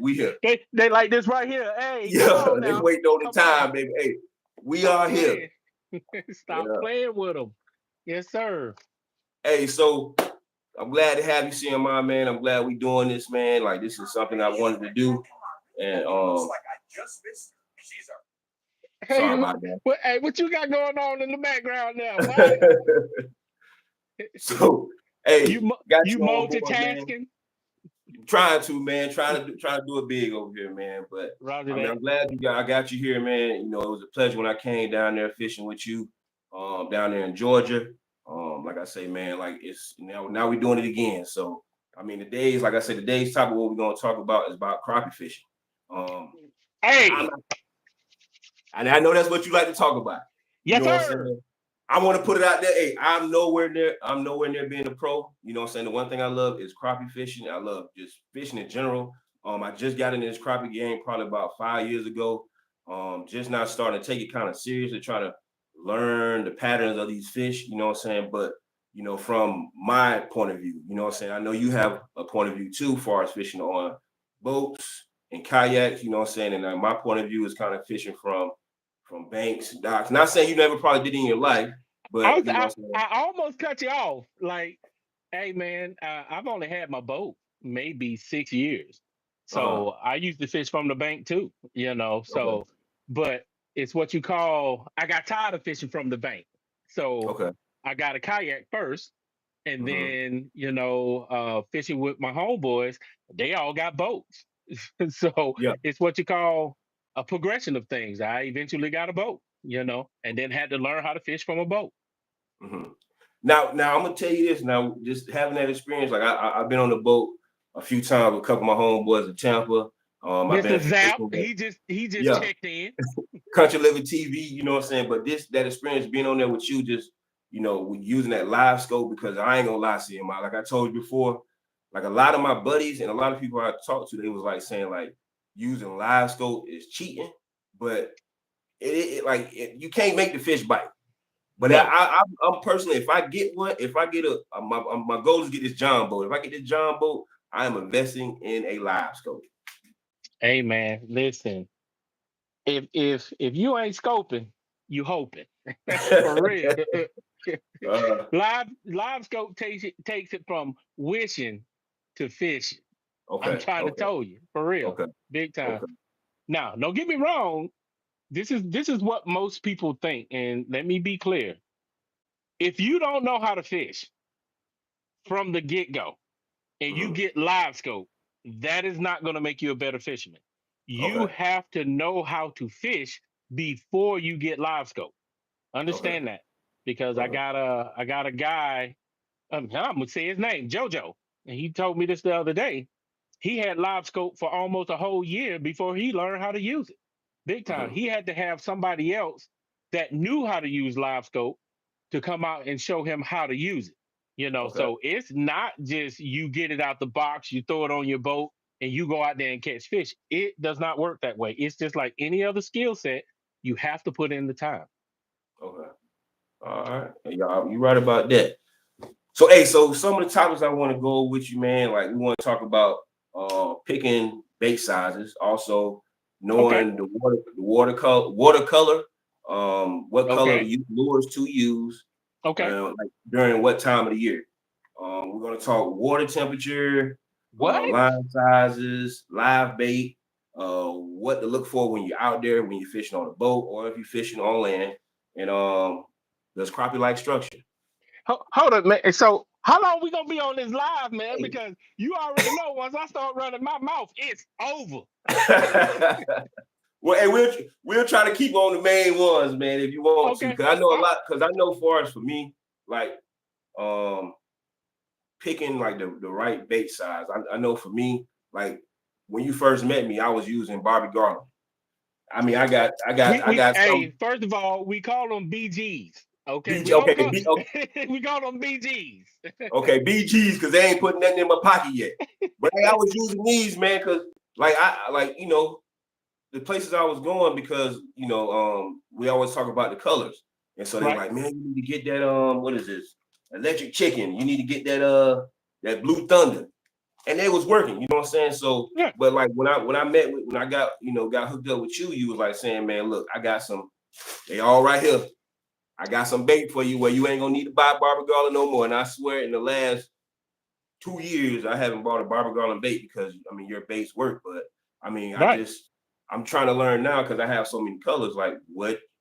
We here. They like this right here. Hey, come Yeah, on they now. waiting on the Come on. time, baby. Hey, we Stop are here. playing. Stop Yeah. playing with them. Yes, sir. Hey, so I'm glad to have you, CMI, man. I'm glad we doing this, man. Like this is something I wanted to do, and Hey, sorry about that. what you got going on in the background now? What? So, hey, got You you on board, man. multitasking? Trying to, man. Trying to do it big over here, man. But Roger I mean, that. I'm glad I got you here, man. You know, it was a pleasure when I came down there fishing with you, down there in Georgia. Like I say, man, like it's now we're doing it again. So I mean, like I said, today's topic, what we're gonna talk about is about crappie fishing. Hey, I know that's what you like to talk about. You yes, know what I'm sir. saying? I want to put it out there. Hey, I'm nowhere near being a pro. You know what I'm saying? The one thing I love is crappie fishing. I love just fishing in general. I just got into this crappie game probably about 5 years ago. Just now starting to take it kind of seriously, try to learn the patterns of these fish, you know what I'm saying? But you know, from my point of view, you know what I'm saying? I know you have a point of view too, far as fishing on boats and kayaks, you know what I'm saying? And my point of view is kind of fishing from banks, docks. Not saying you never probably did it in your life, but you know what I'm saying? I almost cut you off. Like, hey, man, I've only had my boat maybe 6 years. So I used to fish from the bank too, Okay. So, but it's what you call, I got tired of fishing from the bank. So Okay. I got a kayak first. And Mm-hmm. then, fishing with my homeboys, they all got boats. So Yeah. it's what you call a progression of things. I eventually got a boat, and then had to learn how to fish from a boat. Mm-hmm. Now I'm gonna tell you this. Now, just having that experience, like I've been on the boat a few times with a couple of my homeboys in Tampa. I've Mr. been Zap, fishing with, he just yeah, checked in. Country Living TV. You know what I'm saying? But that experience being on there with you, just using that live scope, because I ain't gonna lie, CMI. Like I told you before, like a lot of my buddies and a lot of people I talked to, they was like saying like using live scope is cheating, but you can't make the fish bite. But No. I'm personally, if I get my goal is to get this John boat. If I get this John boat, I am investing in a live scope. Hey man, listen. If you ain't scoping, you hoping. For real. Live scope takes it from wishing to fishing. I'm Okay, trying to okay, tell you, for real, okay, big time. okay. Now, don't get me wrong. This is what most people think, and let me be clear. If you don't know how to fish from the get go, and you Mm-hmm. get live scope, that is not going to make you a better fisherman. You Okay, have to know how to fish before you get live scope. okay, Understand that, because I okay. got a guy. I'm gonna say his name, JoJo, and he told me this the other day. He had live scope for almost a whole year before he learned how to use it. Big time. Mm-hmm. He had to have somebody else that knew how to use live scope to come out and show him how to use it. Okay, So it's not just you get it out the box, you throw it on your boat, and you go out there and catch fish. It does not work that way. It's just like any other skill set. You have to put in the time. okay. All right, y'all, you right about that. So, hey, so some of the topics I want to go with you, man. Like we want to talk about picking bait sizes, also Okay. knowing watercolor, what color Okay. to use, lures to use, Okay. like during what time of the year. We're gonna talk water temperature, What? line sizes, live bait, what to look for when you're out there, when you're fishing on a boat, or if you're fishing on land, and does crappie like structure? Hold up, man. So how long we gonna be on this live, man? Because you already know once I start running my mouth, it's over. Well, hey, we'll try to keep on the main ones, man, if you want to, Okay. because I know a lot. Because I know, far as for me, like um, picking like the right bait size. I know for me, like when you first met me, I was using Barbie Garland. I mean, I got some Hey, first of all, we call them BGs. Okay, we BG. don't Okay, call we call them BGs. okay, BGs, because they ain't putting nothing in my pocket yet. But hey, I was using these, man, because like I like the places I was going, because we always talk about the colors, and so they were Right. like, man, you need to get that what is this, electric chicken, you need to get that that blue thunder. and it was working. You know what I'm saying? So, Yeah, but like when I got got hooked up with you was like saying, man, look, I got some. They all right here. I got some bait for you where you ain't gonna need to buy barber garland no more. And I swear, in the last 2 years, I haven't bought a barber garland bait because I mean your baits work, but I mean right. I'm trying to learn now because I have so many colors. Like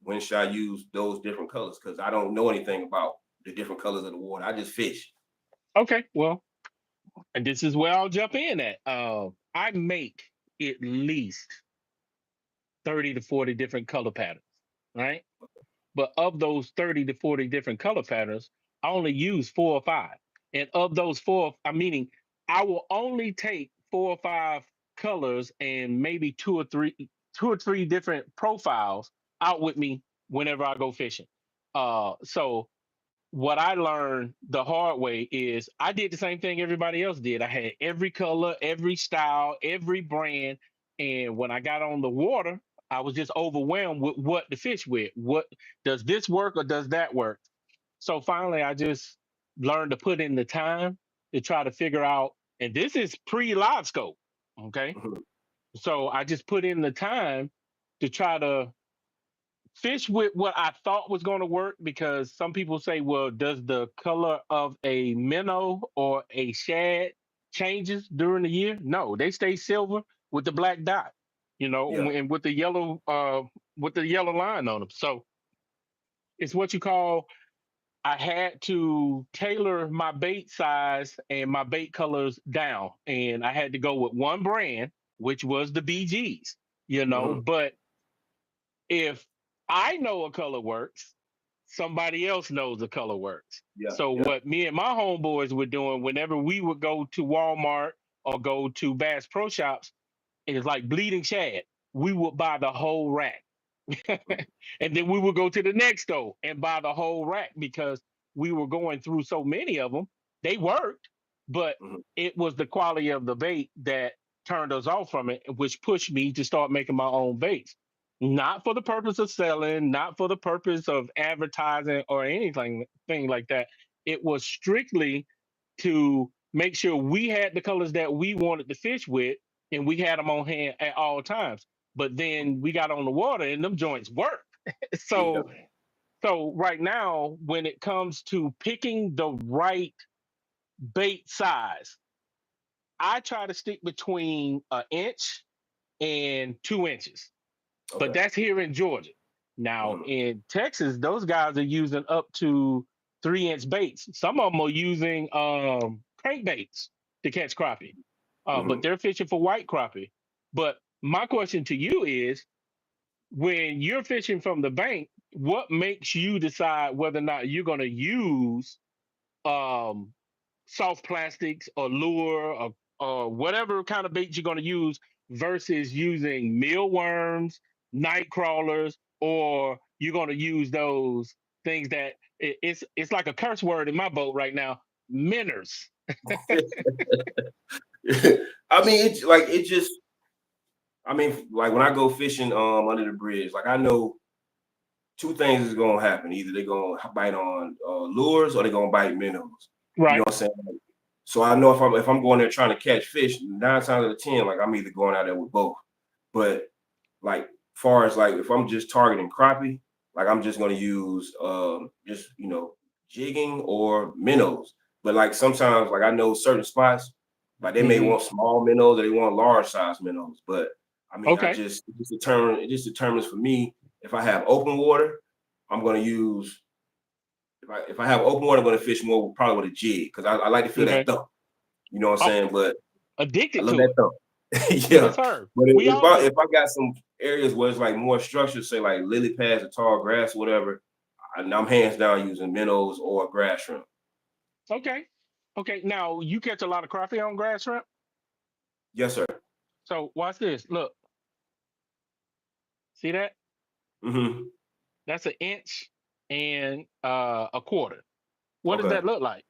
when should I use those different colors? Because I don't know anything about the different colors of the water. I just fish. Okay, well, and this is where I'll jump in at. I make at least 30 to 40 different color patterns, right? But of those 30 to 40 different color patterns, I only use 4 or 5. And of those four, I meaning I will only take 4 or 5 colors and maybe two or three different profiles out with me whenever I go fishing. So what I learned the hard way is I did the same thing everybody else did. I had every color, every style, every brand. And when I got on the water, I was just overwhelmed with what to fish with. What does this work or does that work? So finally, I just learned to put in the time to try to figure out. And this is pre live scope. Okay. Mhm. So I just put in the time to try to fish with what I thought was going to work because some people say, well, does the color of a minnow or a shad changes during the year? No, they stay silver with the black dot, Yeah. and with the yellow line on them. So it's what you call I had to tailor my bait size and my bait colors down. And I had to go with one brand, which was the BGs, Hmm. but if I know a color works, somebody else knows a color works. Yeah. So Yeah. what me and my homeboys were doing whenever we would go to Walmart or go to Bass Pro Shops, it's like bleeding shad. We would buy the whole rack. And then we would go to the next store and buy the whole rack because we were going through so many of them. They worked, but Hmm. it was the quality of the bait that turned us off from it, which pushed me to start making my own baits. Not for the purpose of selling, not for the purpose of advertising or anything thing like that. It was strictly to make sure we had the colors that we wanted to fish with and we had them on hand at all times. But then we got on the water and them joints work. Yeah. So right now, when it comes to picking the right bait size, I try to stick between an inch and 2 inches. But Okay. that's here in Georgia. Now Hmm. in Texas, those guys are using up to 3 inch baits. Some of them are using crankbaits to catch crappie, but Hmm. they're fishing for white crappie. But my question to you is, when you're fishing from the bank, what makes you decide whether or not you're going to use um, soft plastics or lure or whatever kind of bait you're going to use versus using mealworms, night crawlers, or you're going to use those things that it's like a curse word in my boat right now, minnows. I mean, it's like it just. I mean, like when I go fishing under the bridge, like I know two things is gonna happen. Either they're gonna bite on lures or they're gonna bite minnows. You know Right. what I'm saying? Like, so I know if I'm going there trying to catch fish, 9 times out of 10, like I'm either going out there with both. But like far as like if I'm just targeting crappie, like I'm just gonna use just jigging or minnows. But like sometimes like I know certain spots, like they may Hmm. want small minnows or they want large size minnows. But I mean Okay. it just determines for me if I have open water, I'm gonna use if I have open water, I'm gonna fish more probably with a jig because I like to feel that Okay. thump. You know what I'm Oh, saying? But I addicted love to that it. thump. Yes, Yeah. sir. But We all if do. I got some areas where it's like more structured, say like lily pads or tall grass, whatever, I'm hands down using minnows or grass shrimp. Okay. Okay. Now you catch a lot of crappie on grass shrimp. Yes, sir. So watch this. Look, see that? Hmm. That's an inch and a quarter. What does Okay. that look like?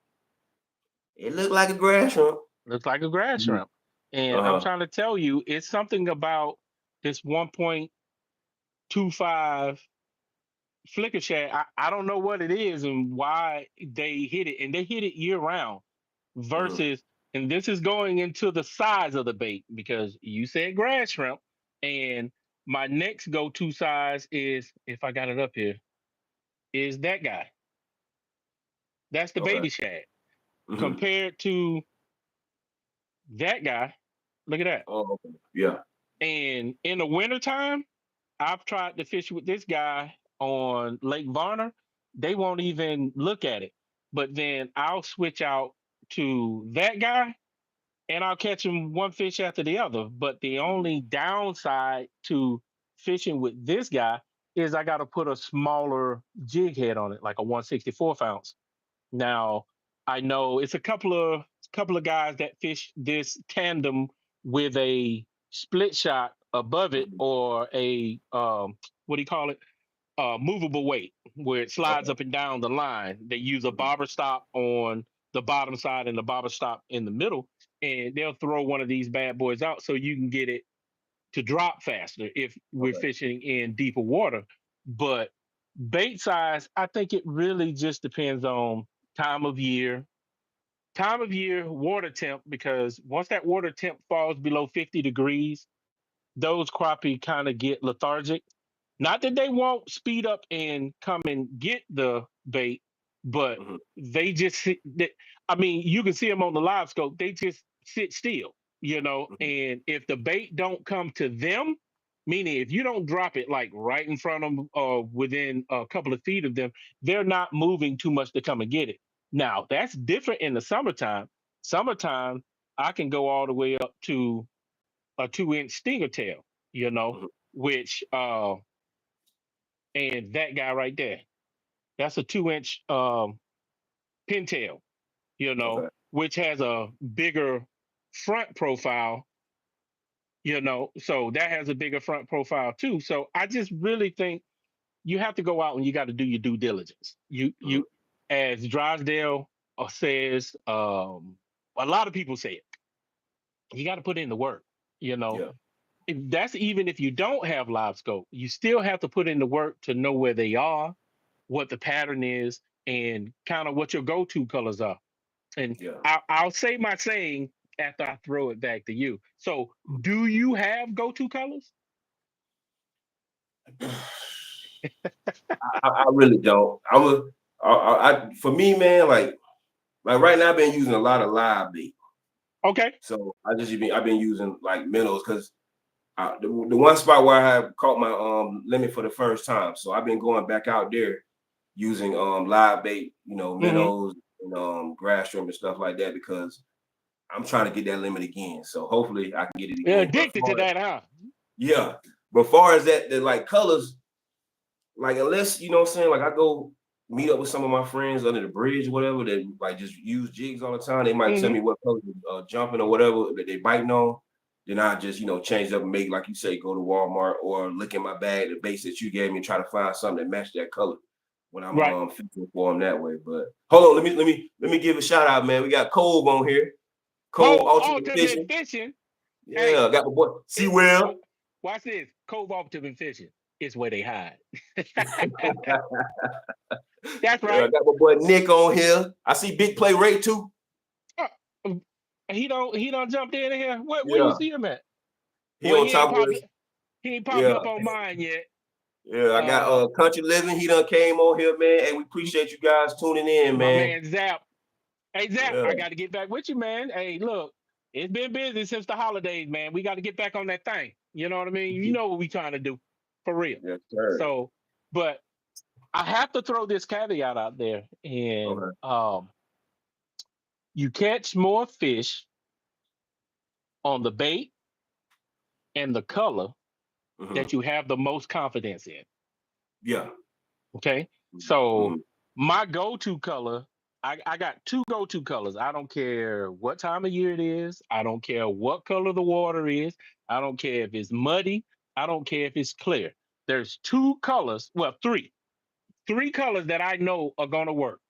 It looked like a grass shrimp. Looks like a grass Mhm. shrimp. And I'm Uh-huh. trying to tell you, it's something about this 1.25 flicker shad. I don't know what it is and why they hit it, and they hit it year round Hmm. versus and this is going into the size of the bait because you said grass shrimp, and my next go-to size is, if I got it up here, is that guy. That's the Okay. baby shad. Hmm. Compared to that guy, look at that. Oh, okay. Yeah. And in the wintertime, I've tried to fish with this guy on Lake Varner. They won't even look at it. But then I'll switch out to that guy and I'll catch him one fish after the other. But the Mhm. only downside to fishing with this guy is I got to put a smaller jig head on it, like a 164th ounce. Now, I know it's a couple of guys that fish this tandem with a split shot above it Mhm. or a what do you call it? Movable weight where it slides Okay. up and down the line. They use a Mhm. bobber stop on the bottom side and the bobber stop in the middle, and they'll throw one of these bad boys out so you can get it to drop faster if we're Okay. fishing in deeper water. But bait size, I think it really just depends on time of year, water temp, because once that water temp falls below 50 degrees, those crappie kind of get lethargic. Not that they won't speed up and come and get the bait, but Mhm. they just I mean, you can see them on the live scope. They just sit still, Mhm. And if the bait don't come to them, meaning if you don't drop it like right in front of them or within a couple of feet of them, they're not moving too much to come and get it. Now that's different in the summertime. Summertime, I can go all the way up to a 2-inch stinger tail, Mhm. which and that guy right there, that's a 2-inch pintail, Okay. which has a bigger front profile, so that has a bigger front profile too. So I just really think you have to go out and you got to do your due diligence. Mhm. As Drysdale says, a lot of people say it. You got to put in the work. You know, Yeah. that's even if you don't have live scope, you still have to put in the work to know where they are, what the pattern is, and kind of what your go-to colors are. And Yeah. I'll say my saying after I throw it back to you. So, do you have go-to colors? I really don't. For me, man, like right now I've been using a lot of live bait. Okay. So I've been using like minnows because the one spot where I have caught my limit for the first time. So I've been going back out there using live bait, Hmm. minnows and grass shrimp and stuff like that because I'm trying to get that limit again. So hopefully I can get it You're again. But addicted to that, huh? yeah, but far as that, the like colors, like unless you know what I'm saying, like I go meet up with some of my friends under the bridge or whatever that like just use jigs all the time. They might tell Hmm. me what color jumping or whatever that they biting on. Then I just change up and make like you say, go to Walmart or look in my bag, the base that you gave me, and try to find something that match that color when I'm Right. fixing for them that way. But hold on, let me give a shout out, man. We got Cove on here, Cove Cove Ultimate Ultimate Fishing. Fishing. Yeah, Hey, I got my boy C it, Will. watch this. Cove Ultimate Fishing. It's where they hide. That's Yeah, I right. got my boy Nick on here. I see Big Play Ray too. Uh, he don't jumped in here. Where you Yeah, see him at? he Well, on top of us. he ain't popped Yeah, up on mine yet. yeah. I got Uh, Country Living. He done came on here, man. Hey, we appreciate you guys tuning in, my man. man Zap. Hey Zap, Yeah, I got to get back with you, man. Hey, look, it's been busy since the holidays, man. We got to get back on that thing. You know what I mean? You know what we trying to do, for real. yes, sir. So, but I have to throw this caveat out there, and Okay. you catch more fish on the bait and the color Hmm. that you have the most confidence in. Yeah. Okay. So Hmm. my go-to color, I got two go-to colors. I don't care what time of year it is. I don't care what color the water is. I don't care if it's muddy. I don't care if it's clear. There's two colors, well, three colors that I know are gonna work.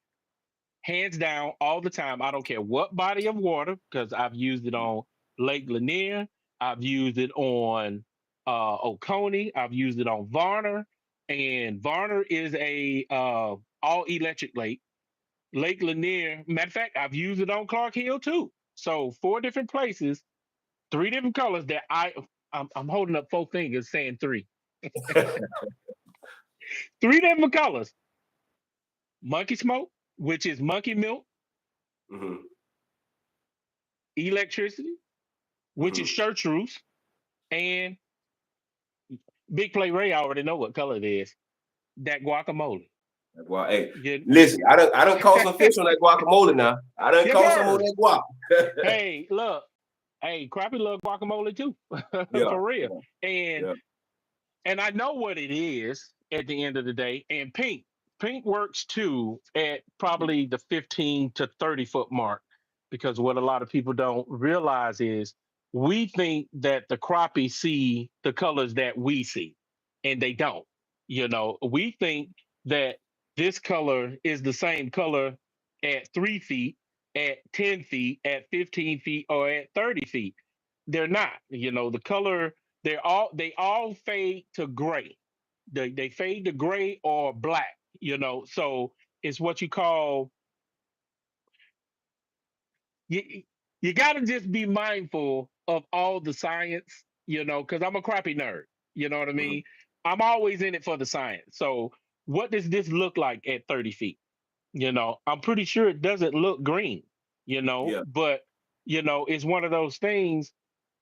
Hands down, all the time. I don't care what body of water, because I've used it on Lake Lanier. I've used it on Oconee. I've used it on Varner, and Varner is a all electric lake. Lake Lanier, matter of fact, I've used it on Clark Hill too. So 4 different places, 3 different colors that I'm holding up 4 fingers saying three. 3 different colors. Monkey smoke, which is monkey milk, Hmm. electricity, which is Hmm. chartreuse, and Big Play Ray already know what color it is. That guacamole. Well, hey, You, listen, I don't caught some fish on that guacamole now. I done you caught some of heard. that guac. Hey, look. Hey, Crappie love guacamole too. Yeah, For real. yeah, And yeah. and I know what it is at the end of the day. And pink works too at probably the 15 to 30 foot mark, because what a lot of people don't realize is we think that the crappie see the colors that we see, and they don't. We think that this color is the same color at 3 feet, at 10 feet, at 15 feet, or at 30 feet. They're not. The color, they all fade to gray. They fade to gray or black. So it's what you call, you you got to just be mindful of all the science, because I'm a crappy nerd. You know what I Hmm. mean? I'm always in it for the science. So what does this look like at 30 feet? I'm pretty sure it doesn't look green, Yeah. but it's one of those things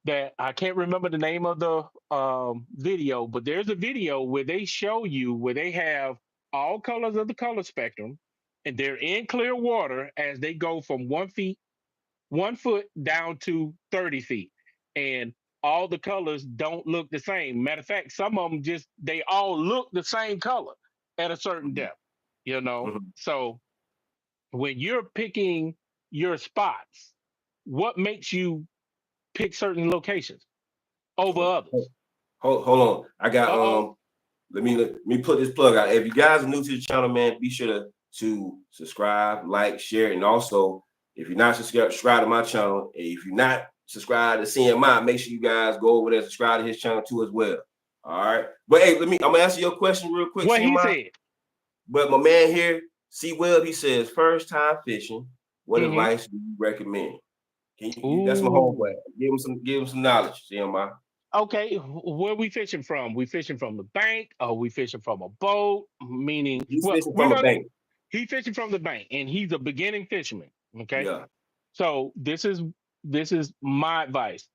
that I can't remember the name of the video, but there's a video where they show you where they have all colors of the color spectrum, and they're in clear water as they go from 1 foot down to 30 feet, and all the colors don't look the same. Matter of fact, some of them just they all look the same color at a certain Hmm. depth. Hmm. So when you're picking your spots, what makes you pick certain locations over others? Hold on. I got Uh oh. let me put this plug out. If you guys are new to the channel, man, be sure to subscribe, like, share, and also if you're not subscribed to my channel, and if you're not subscribed to CMI, make sure you guys go over there and subscribe to his channel too as well. All right. But hey, I'm gonna answer your question real quick, What he CMI. said. But my man here, C Webb, he says, first time fishing, what Mm-hmm. advice do you recommend? That's my homeboy. Ooh. Give him some knowledge, CMI. Okay. Where we fishing from? We fishing from the bank? Or we fishing from a boat? Meaning, He's well, fishing we're from a gonna. bank. He fishing from the bank, and he's a beginning fisherman. Okay. Yeah. So this is my advice.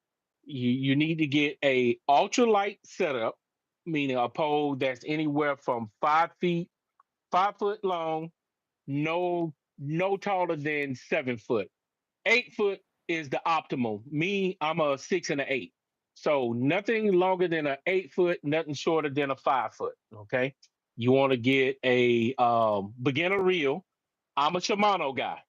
You need to get a ultralight setup, meaning a pole that's anywhere from 5 feet, 5 foot long, no taller than 7 foot. 8 foot is the optimal. Me, I'm a 6 and an 8. So nothing longer than an 8 foot, nothing shorter than a 5 foot. Okay. You want to get a beginner reel. I'm a Shimano guy.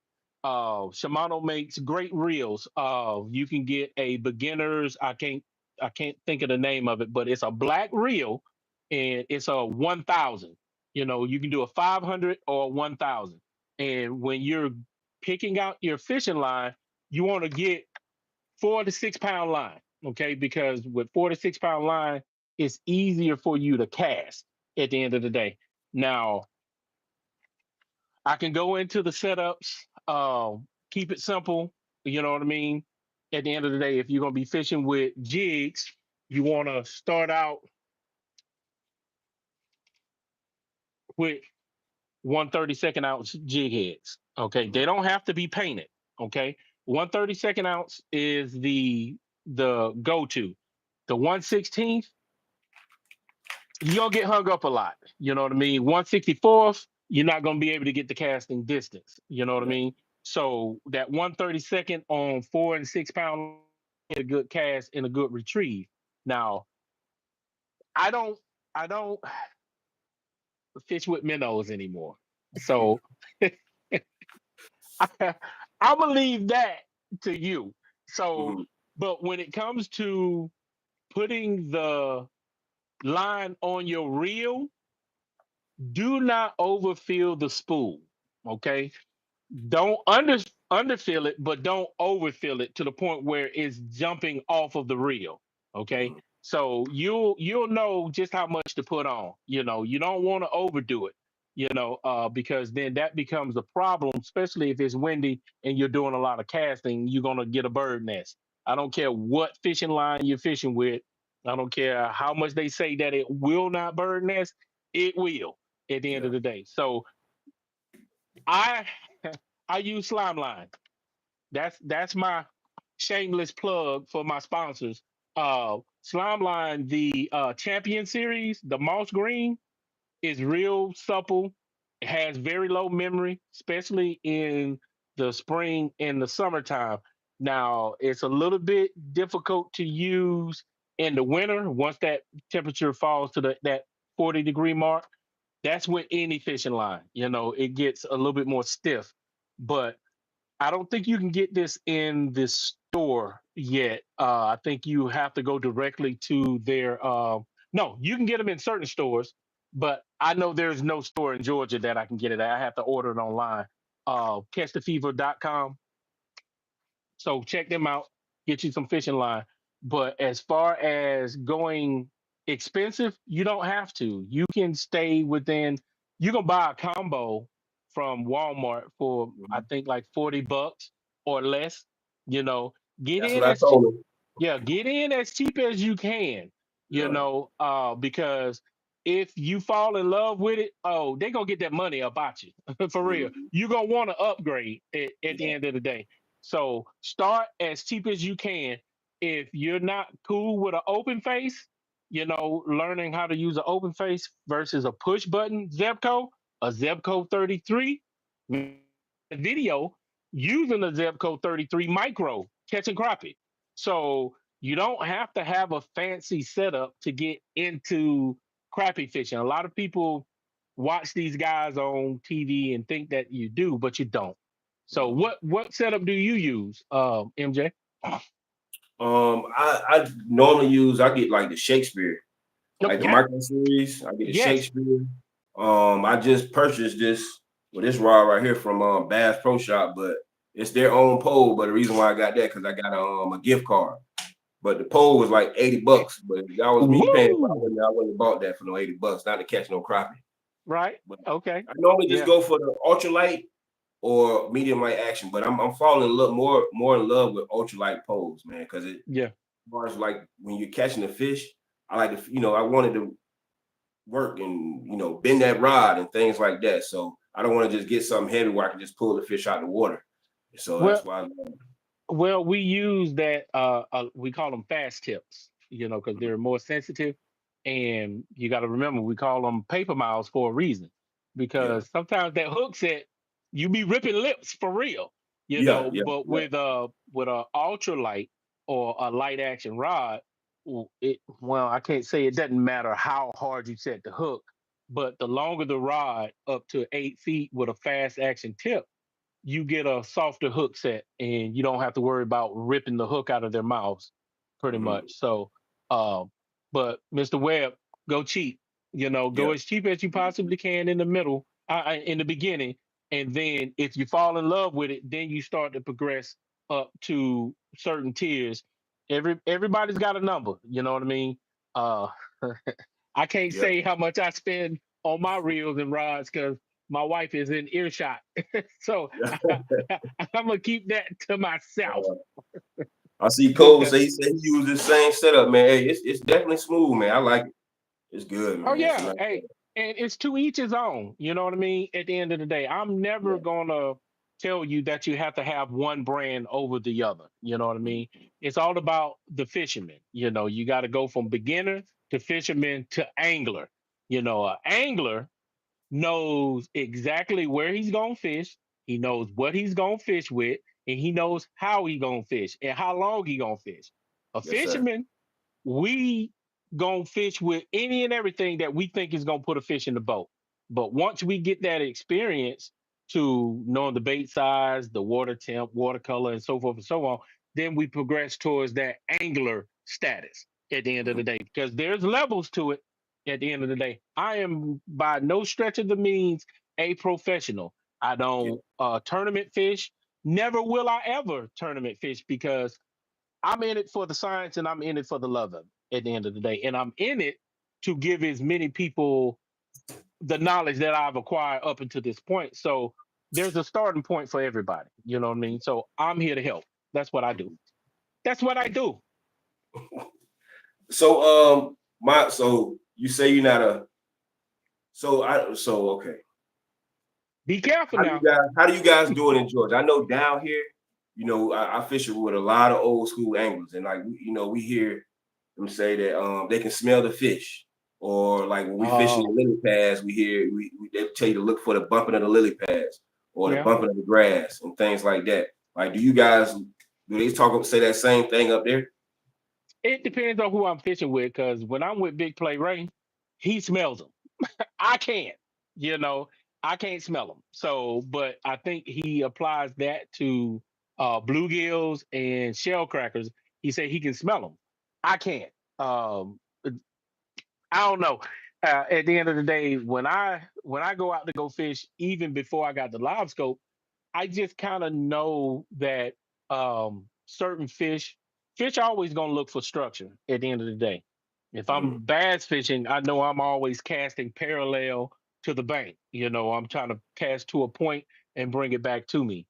Shimano makes great reels. You can get a beginner's. I can't think of the name of it, but it's a black reel, and it's a 1,000. You can do a 500 or a 1,000. And when you're picking out your fishing line, you want to get 4 to 6 pound line, okay? Because with 4 to 6 pound line, it's easier for you to cast at the end of the day. Now, I can go into the setups, keep it simple. You know what I mean? At the end of the day, if you're gonna be fishing with jigs, you want to start out with 1/32 ounce jig heads. Okay, they Mhm. don't have to be painted. Okay, 1/32 ounce is the go to. The 1/16th, you're gonna get hung up a lot. You know what I mean? 1/64th, you're not gonna be able to get the casting distance. You know what I Yeah. mean? So that 1/32 on 4 and 6 pound, get a good cast and a good retrieve. Now, I don't I don't fish with minnows anymore. So I'm gonna leave that to you. So, Mhm. but when it comes to putting the line on your reel, do not overfill the spool. Okay, don't underfill it, but don't overfill it to the point where it's jumping off of the reel. Okay, Mhm. so you'll know just how much to put on. You don't want to overdo it. because then that becomes a problem, especially if it's windy and you're doing a lot of casting, you're going to get a bird nest. I don't care what fishing line you're fishing with. I don't care how much they say that it will not bird nest, it will at the end Yeah. of the day. So I I use slime line. That's my shameless plug for my sponsors. Slime line, the champion series, the moss green is real supple. It has very low memory, especially in the spring and the summertime. Now, it's a little bit difficult to use in the winter once that temperature falls to that 40-degree mark. That's with any fishing line. It gets a little bit more stiff. But I don't think you can get this in this store yet. I think you have to go directly to their. No, you can get them in certain stores, but I know there's no store in Georgia that I can get it at. I have to order it online. Catchthefever.com. So check them out, get you some fishing line. But as far as going expensive, you don't have to. You can stay within. You can buy a combo from Walmart for I Mhm. think like $40 or less. You know, get That's in what I as cheap. told him. Yeah, get in as cheap as you can. Yeah. Because if you fall in love with it, oh, they gonna get that money about you for real. Mhm. You gonna want to upgrade at the Yeah. end of the day. So start as cheap as you can. If you're not cool with an open face, learning how to use an open face versus a push button a Zebco 33 video using a Zebco 33 micro catching crappie. So you don't have to have a fancy setup to get into crappie fishing. A lot of people watch these guys on TV and think that you do, but you don't. So Mhm. what setup do you use, MJ? I normally I get like the Shakespeare, Nope. like the Yeah. micro series. I get the Yes. Shakespeare. I just purchased this rod right here from Bass Pro Shop, but it's their own pole. But the reason why I got that because I got a gift card. But the pole was like $80. But if that was me paying, Woo. I wouldn't have bought that for no $80, not to catch no crappie. Right. But Okay. I normally just Yeah. go for the ultralight or medium light action. But I'm falling in love more in love with ultralight poles, man, because it Yeah. as far as like when you're catching a fish, I like to I wanted to work and bend that rod and things like that. So I don't want to just get something heavy where I can just pull the fish out of the water. So Well, that's why I love it. we use that. We call them fast tips. Because they're more sensitive, and you got to remember we call them paper miles for a reason. Yeah, Because sometimes that hook set, you be ripping lips for real. yeah, yeah, But yeah. with a ultralight or a light action rod, I can't say it doesn't matter how hard you set the hook, but the longer the rod, up to 8 feet with a fast action tip, you get a softer hook set and you don't have to worry about ripping the hook out of their mouths pretty Hmm. much. So um but Mr. Webb, go cheap. Yeah, Go as cheap as you possibly can in the middle, in the beginning, and then if you fall in love with it, then you start to progress up to certain tiers. Everybody's got a number, you know what I mean? uh I can't yeah. say how much I spend on my reels and rods because my wife is in earshot. So Yeah. I'm gonna keep that to myself. I see Cole Because say he said he used the same setup, man. Hey, it's definitely smooth, man. I like it. It's good, oh man. It's a yeah, nice hey, setup. and it's to each his own. You know what I mean? At the end of the day, I'm never Yeah. gonna tell you that you have to have one brand over the other. You know what I Mhm. mean? It's all about the fisherman. You got to go from beginner to fisherman to angler. An angler knows exactly where he's gonna fish. He knows what he's gonna fish with, and he knows how he gonna fish and how long he gonna fish. A Yes, sir. fisherman, we gonna fish with any and everything that we think is gonna put a fish in the boat. But once we get that experience to knowing the bait size, the water temp, watercolor, and so forth and so on, then we progress towards that angler status at the end of Mhm. the day. Because there's levels to it at the end of the day. I am by no stretch of the means a professional. I Yeah. don't tournament fish. Never will I ever tournament fish because I'm in it for the science and I'm in it for the love of it at the end of the day. And I'm in it to give as many people the knowledge that I've acquired up until this point. So there's a starting point for everybody. You know what I mean? So I'm here to help. That's what I do. That's what I do. So so you say you're not a so okay. Be careful now. How do you guys do it in Georgia? I know down here, I fish with a lot of old school anglers, and like we hear them say that they can smell the fish. Or like when we fishing the Oh, lily pads, we hear they tell you to look for the bumping of the lily pads or the yeah. bumping of the grass and things like that. Like, do you guys do they say that same thing up there? It depends on who I'm fishing with, because when I'm with Big Play Ray, he smells them. I can't, you know, I can't smell them. So, but I think he applies that to bluegills and shell crackers. He said he can smell them. I can't. Um, I don't know. At the end of the day, when I go out to go fish, even before I got the live scope, I just kind of know that certain fish always gonna look for structure at the end of the day. If Mm-hmm. I'm bass fishing, I know I'm always casting parallel to the bank. I'm trying to cast to a point and bring it back to me.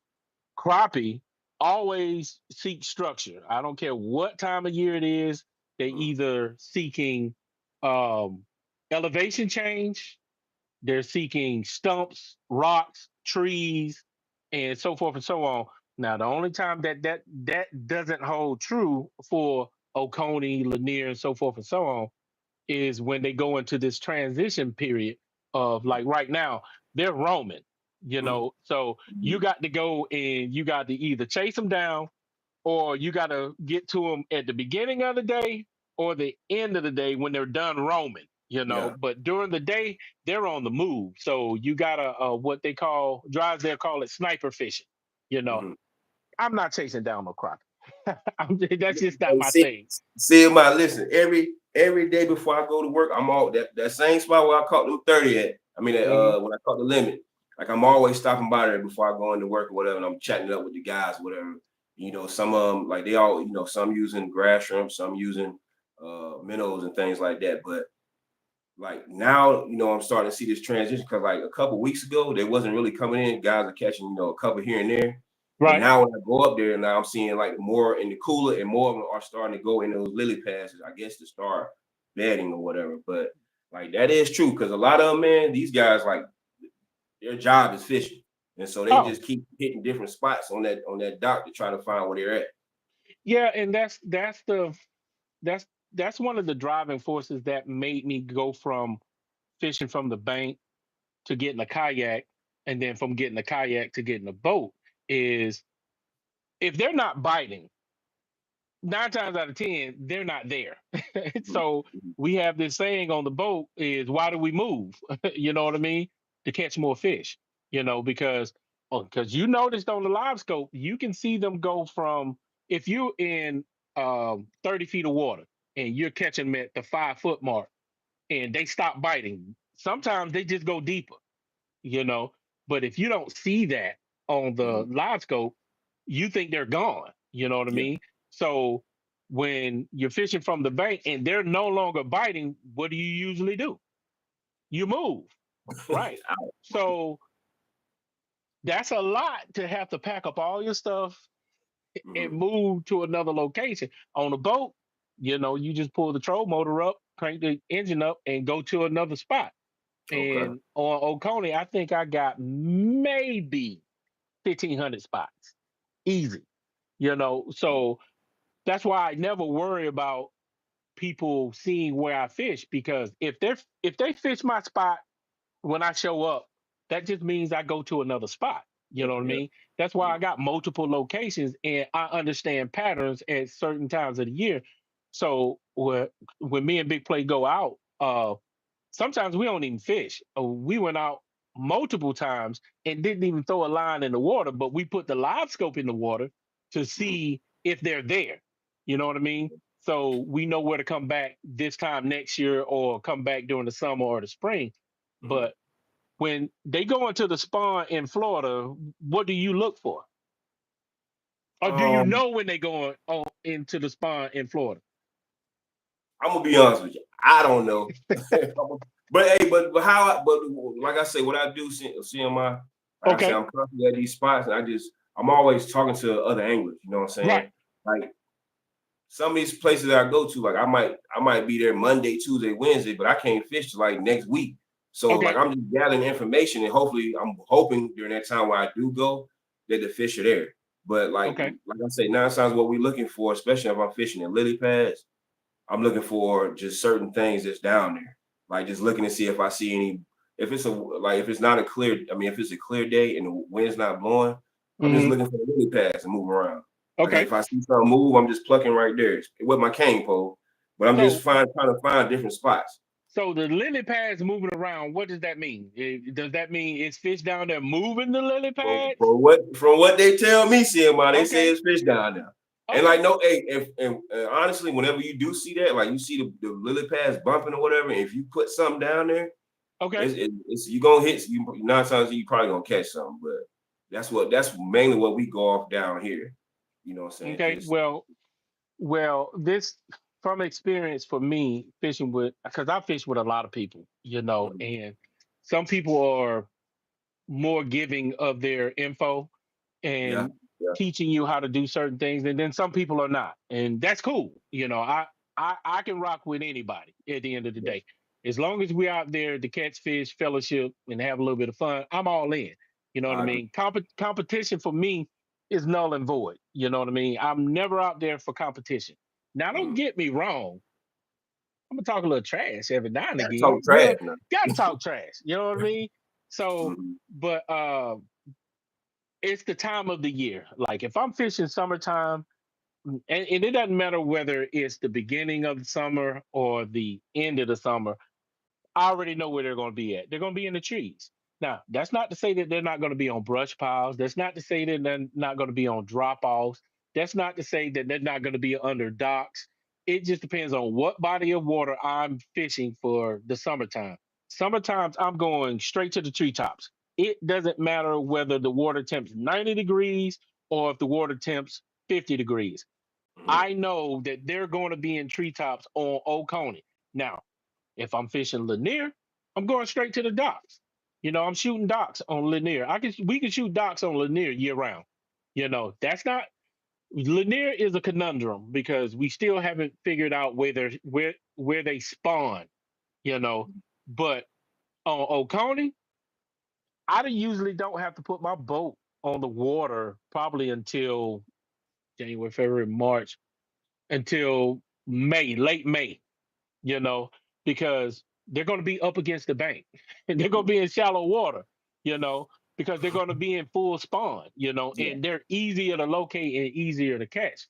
Crappie always seek structure. I don't care what time of year it is. They either seeking um, elevation change, they're seeking stumps, rocks, trees, and so forth and so on. Now, the only time that doesn't hold true for Oconee, Lanier, and so forth and so on is when they go into this transition period of, like, right now, they're roaming, so you got to go and you got to either chase them down, or you got to get to them at the beginning of the day or the end of the day when they're done roaming. Yeah. But during the day, they're on the move. So you got to, what they call, drives there call it sniper fishing. You know, Mm-hmm. I'm not chasing down no crappie. That's just not Hey, my thing. CMI, listen, every day before I go to work, I'm all that same spot where I caught them 30 at. I mean, Hmm. when I caught the limit, like I'm always stopping by there before I go into work or whatever, and I'm chatting it up with the guys, whatever. Some of them, like they all, some using grass shrimp, some using minnows and things like that. But like now, I'm starting to see this transition because like a couple weeks ago, they wasn't really coming in. Guys are catching, a couple here and there. But Right. now when I go up there, now I'm seeing like more in the cooler and more of them are starting to go in those lily pads, I guess, to start bedding or whatever. But like that is true because a lot of them, man, these guys like their job is fishing. And so they Oh, just keep hitting different spots on that dock to try to find where they're at. yeah. And that's that's one of the driving forces that made me go from fishing from the bank to getting a kayak, and then from getting a kayak to getting a boat, is if they're not biting, 9 times out of 10, they're not there. So Mhm. we have this saying on the boat is, why do we move? You know what I mean? To catch more fish, because you noticed on the live scope, you can see them go from, if you're in 30 feet of water and you're catching them at the 5 foot mark and they stop biting, sometimes they just go deeper you know. But if you don't see that on the Mhm. live scope, you think they're gone. You know what I Yeah. mean? So when you're fishing from the bank and they're no longer biting, what do you usually do? You move, right? So that's a lot to have to pack up all your stuff and Mhm. move to another location. On a boat, you just pull the troll motor up, crank the engine up, and go to another spot. Okay. And on Oconee, I think I got maybe 1,500 spots. Easy. So that's why I never worry about people seeing where I fish, because if they fish my spot when I show up, that just means I go to another spot. You know what I Yeah. mean? That's why I got multiple locations and I understand patterns at certain times of the year. So when me and Big Play go out, sometimes we don't even fish. We went out multiple times and didn't even throw a line in the water, but we put the live scope in the water to Mhm. see if they're there. You know what I mean? So we know where to come back this time next year or come back during the summer or the spring. Mhm. But when they go into the spawn in Florida, what do you look for? Or do you Um, know when they go into the spawn in Florida? I'm gonna be honest with you. I don't know. But hey, but but like I say, what I do, CMI, like I say, Okay. I'm constantly at these spots, and I'm always talking to other anglers. You know what I'm saying? Right. Like some of these places that I go to, like I might be there Monday, Tuesday, Wednesday, but I can't fish till like next week. So like Okay. I'm just gathering information, and hopefully I'm hoping during that time where I do go that the fish are there. But Okay. like I say, 9 times what we're looking for, especially if I'm fishing in lily pads, I'm looking for just certain things that's down there. Like just looking to see if I see any. If it's if it's not a clear, I mean, if it's a clear day and the wind's not blowing, I'm just Hmm. looking for the lily pads and move around. Like Okay. if I see something move, I'm just plucking right there with my cane pole. But I'm just So trying to find different spots. so the lily pads moving around, what does that mean? Does that mean it's fish down there moving the lily pads? From what they tell me, CMI, they say Okay. it's fish down there. And like Okay. no, hey, and honestly, whenever you do see that, like you see the lily pads bumping or whatever, and if you put something down there, Okay. it's you gonna hit you 9 times you probably gonna catch something, but that's mainly what we go off down here. You know what I'm saying? Okay. Just Well, this from experience for me fishing with because I fish with a lot of people, mhm, and some people are more giving of their info yeah, and yeah, teaching you how to do certain things, and then some people are not, and that's cool. I can rock with anybody at the end of the yeah. day, as long as we're out there to catch fish, fellowship, and have a little bit of fun. I'm all in. You know what I I agree. mean? Competition for me is null and void. You know what I mean? I'm never out there for competition. Now, don't Mhm. get me wrong. I'm gonna talk a little trash every now and Gotta talk again. trash now. Gotta talk trash. You know what I mean? So, Mhm, but it's the time of the year. Like if I'm fishing summertime, and it doesn't matter whether it's the beginning of the summer or the end of the summer, I already know where they're going to be at. They're going to be in the trees. Now, that's not to say that they're not going to be on brush piles. That's not to say that they're not going to be on drop offs. That's not to say that they're not going to be under docks. It just depends on what body of water I'm fishing for the summertime. Summertime, I'm going straight to the treetops. It doesn't matter whether the water temp's 90 degrees or if the water temp's 50 degrees. mhm, I know that they're going to be in treetops on Oconee. Now, if I'm fishing Lanier, I'm going straight to the docks. I'm shooting docks on Lanier. We can shoot docks on Lanier year round. That's not Lanier is a conundrum because we still haven't figured out where they spawn. You know, but on Oconee, usually don't have to put my boat on the water probably until January, February, March, until May, late May, you know, because they're going to be up against the bank and they're going to mhm. be in shallow water, you know, because they're going to be in full spawn, Yeah. and they're easier to locate and easier to catch.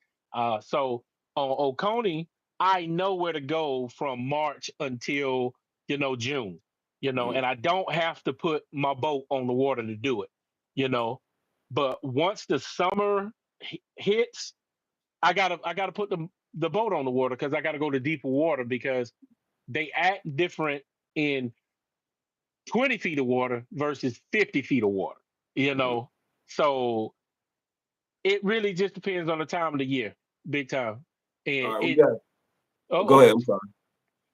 So on Oconee, I know where to go from March until, June, Mhm, and I don't have to put my boat on the water to do it, you know. But once the summer hits, I gotta put the boat on the water because I gotta go to deeper water because they act different in 20 feet of water versus 50 feet of water, you mhm. know. So it really just depends on the time of the year, big time. All And right, we it got. Go oh, ahead. I'm sorry.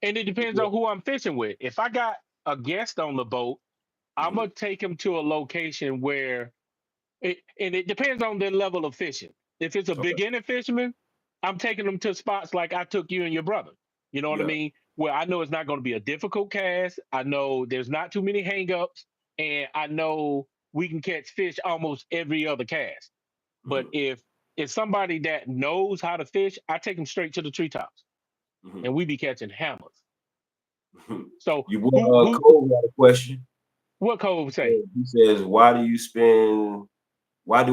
and it depends on who I'm fishing with. If I got a guest on the boat, I'm Mhm, gonna take him to a location where and it depends on their level of fishing. If it's a okay. beginner fisherman, I'm taking them to spots like I took you and your brother. You know what I Yeah. mean? Where I know it's not going to be a difficult cast. I know there's not too many hangups, and I know we can catch fish almost every other cast. But Mhm, if it's somebody that knows how to fish, I take them straight to the treetops, mhm, and we be catching hammers. mhm. So You boy, who Cole got a question. what Cole would say? He says, Why do we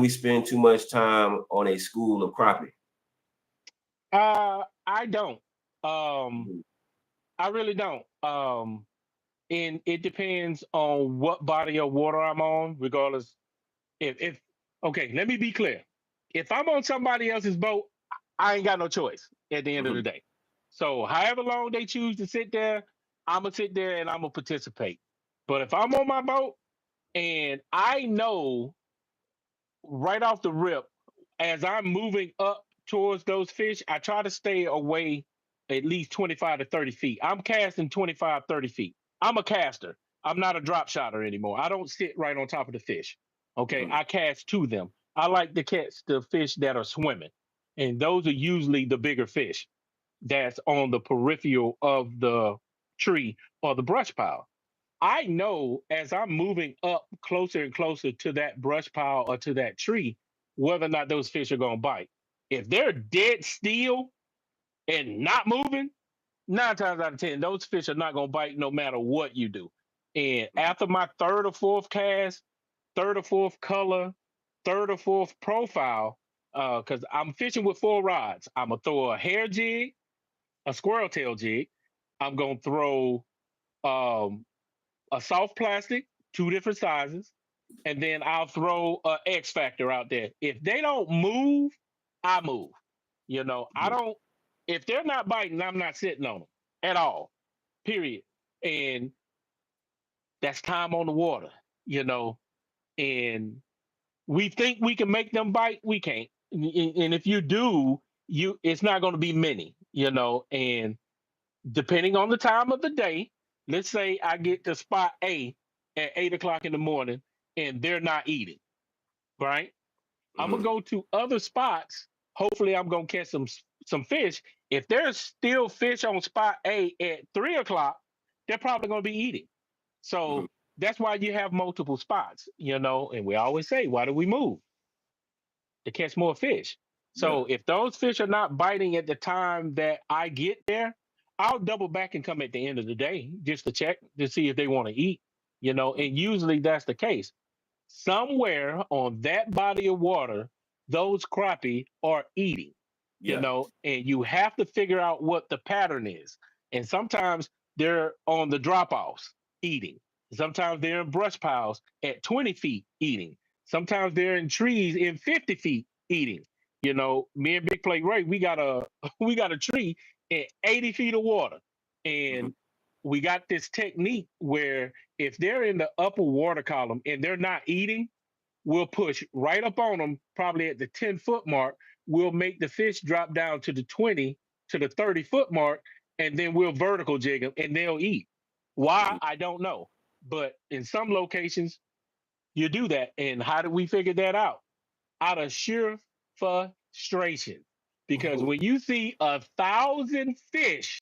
spend too much time on a school of crappie?" I don't. Um, Mhm, I really don't. And it depends on what body of water I'm on, regardless. If okay, let me be clear. If I'm on somebody else's boat, I ain't got no choice at the end of the mhm, day. So however long they choose to sit there, I'm gonna sit there and I'm gonna participate. But if I'm on my boat and I know right off the rip, as I'm moving up towards those fish, I try to stay away at least 25 to 30 feet. I'm casting 25, 30 feet. I'm a caster. I'm not a drop shotter anymore. I don't sit right on top of the fish. Okay, Mhm. I cast to them. I like to catch the fish that are swimming, and those are usually the bigger fish that's on the peripheral of the tree or the brush pile. I know as I'm moving up closer and closer to that brush pile or to that tree, whether or not those fish are going to bite. If they're dead still and not moving, 9 times out of 10, those fish are not going to bite no matter what you do. And after my third or fourth cast, third or fourth color, third or fourth profile, because I'm fishing with 4 rods, I'm going to throw a hair jig, a squirrel tail jig. I'm going to throw um, a soft plastic, 2 different sizes, and then I'll throw a X factor out there. If they don't move, I move. I Mhm. don't. If they're not biting, I'm not sitting on them at all. Period. And that's time on the water. You know, and we think we can make them bite. We can't. And if you do, it's not going to be many. And depending on the time of the day, let's say I get to spot A at 8 o'clock in the morning and they're not eating, right? I'm gonna Mhm. go to other spots. Hopefully, I'm gonna catch some fish. If there's still fish on spot A at 3 o'clock, they're probably gonna be eating. Mhm. So that's why you have multiple spots, and we always say, why do we move? To catch more fish. Yeah. So if those fish are not biting at the time that I get there, I'll double back and come at the end of the day just to check to see if they want to eat, Mhm. and usually that's the case. Somewhere on that body of water, those crappie are eating, Yeah. and you have to figure out what the pattern is. And sometimes they're on the drop offs eating. Sometimes they're in brush piles at 20 feet eating. Sometimes they're in trees in 50 feet eating. Me and Big Play Ray, we got a we got a tree at 80 feet of water. Mhm. And we got this technique where if they're in the upper water column and they're not eating, we'll push right up on them, probably at the 10-foot mark. We'll make the fish drop down to the 20 to the 30-foot mark, and then we'll vertical jig them and they'll eat. Why? Mhm. I don't know. But in some locations, you do that. And how do we figure that out? Out of sheer frustration. Because when you see 1,000 fish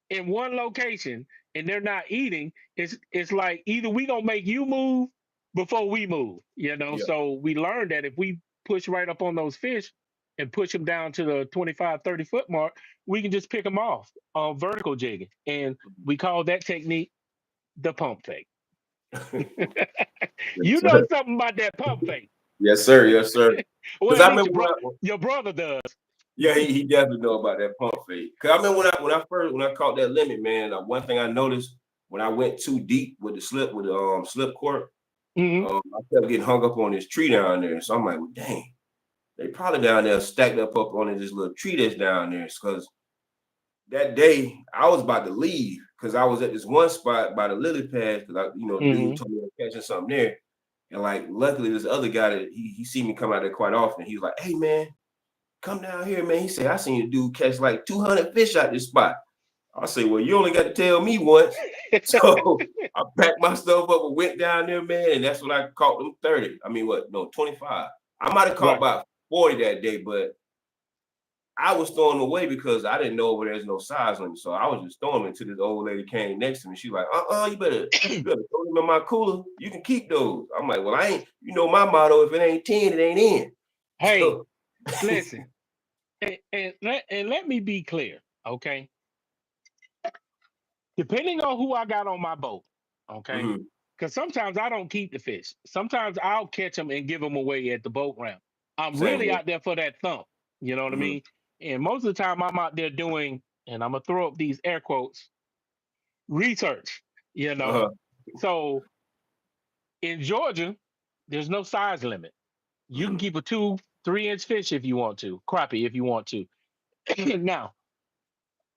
in one location and they're not eating, it's like either we gonna make you move before we move. Yeah. So we learned that if we push right up on those fish and push them down to the 25, 30-foot mark, we can just pick them off on vertical jigging. And we call that technique the pump fake. Yes, You know sir. something about that pump fake. Yes, sir. Yes, sir. Well, Because at I least remember when I, your brother does. yeah, he definitely know about that pump fake. Cause I remember when I caught that limit, man. One thing I noticed when I went too deep with the slip cord, Hmm. I kept getting hung up on this tree down there. So I'm like, well, dang, they probably down there stacked up on this little tree that's down there. Because that day I was about to leave because I was at this one spot by the lily pad because dude Hmm. told me I was catching something there. And like luckily this other guy that he see me come out there quite often. He was like, hey man, come down here, man. He said, I seen a dude catch like 200 fish out this spot. I say, well, you only got to tell me once. So I packed my stuff up and went down there, man. And that's when I caught them 30. I mean, what? No, 25. I might have caught Right. about 40 that day, but I was throwing them away because I didn't know there's no size limit. So I was just throwing them until this old lady came next to me. She's like, you better throw them in my cooler. You can keep those. I'm like, well, I ain't, my motto, if it ain't 10, it ain't in. Hey, So listen, and let me be clear, okay? Depending on who I got on my boat, okay? mhm, Because sometimes I don't keep the fish. Sometimes I'll catch them and give them away at the boat ramp. I'm same really here. out there for that thump. You know what I Mhm, mean? And most of the time I'm out there doing, and I'm gonna throw up these air quotes, research. You know, uh-huh, so in Georgia, there's no size limit. You can mhm, keep a 2, 3 inch fish if you want to, crappie if you want to. Now,